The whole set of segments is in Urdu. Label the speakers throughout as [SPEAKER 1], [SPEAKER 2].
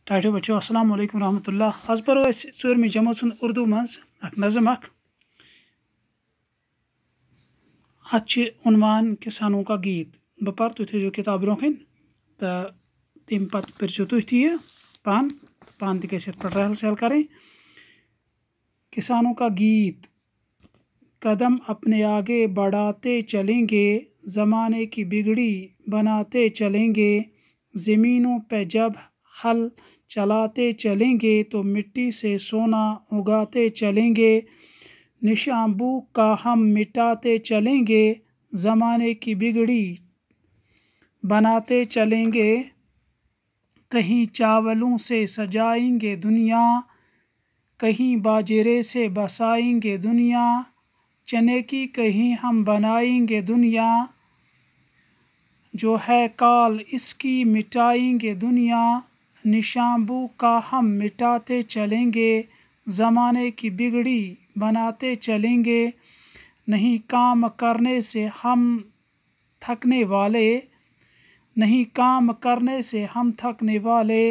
[SPEAKER 1] ٹاٹو بچو السلام علیکم ورحمۃ اللہ آز پرو اس ژورمی جماعت سن اردو مز اک نظم اک ات عنوان کسانوں کا گیت بہ پر تھی تھو کتاب برونکن تو تم پتہ پرچو تھی تہ یہ پان تہ گھس پہ رہل سہل کریں. کسانوں کا گیت. قدم اپنے آگے بڑھاتے چلیں گے، زمانے کی بگڑی بناتے چلیں گے، زمینوں پہ جب ہل چلاتے چلیں گے تو مٹی سے سونا اگاتے چلیں گے، نشاں بو کا ہم مٹاتے چلیں گے، زمانے کی بگڑی بناتے چلیں گے، کہیں چاولوں سے سجائیں گے دنیا، کہیں باجرے سے بسائیں گے دنیا، چنے کی کہیں ہم بنائیں گے دنیا، جو ہے کال اس کی مٹائیں گے دنیا، نشاں بو کا ہم مٹاتے چلیں گے، زمانے کی بگڑی بناتے چلیں گے، نہیں کام کرنے سے ہم تھکنے والے، نہیں کام کرنے سے ہم تھکنے والے،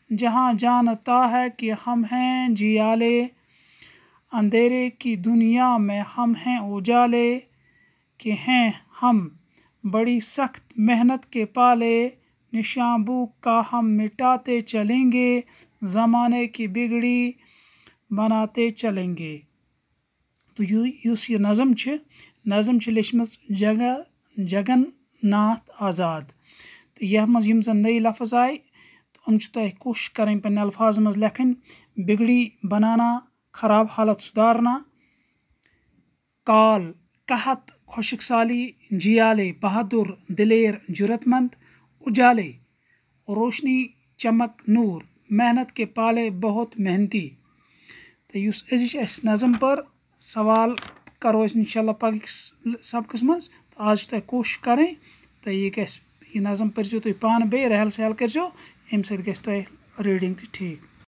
[SPEAKER 1] جہاں جانتا ہے کہ ہم ہیں جیالے، اندھیرے کی دنیا میں ہم ہیں اجالے، کہ ہیں ہم بڑی سخت محنت کے پالے، نشاں بو کا ہم مٹاتے چلیں گے، زمانے کی بگڑی بناتے چلیں گے. تو یس یہ نظم لیچمز جگن ناتھ آزاد. تو یہ مز یم زن نئی لفظ آئے تو ام تہ کوشش کریں پنہ الفاظ مز لکھن. بگڑی بنانا، خراب حالت سدھارنا، کال قحط خشک سالی، جیالے بہادر دلیر جرت مند، اجالے روشنی چمک نور، محنت کے پالے بہت محنتی. تو اس ازچ اس نظم پر سوال کرو اس انشاءاللہ پگہکس سبقس مز. آج تہ کوشش کریں تو یہ نظم پرزو تھی پان بے رہل سہل کرزو، امہ سۭتۍ گژھِ تۄہہِ ریڈنگ تہ ٹھیک.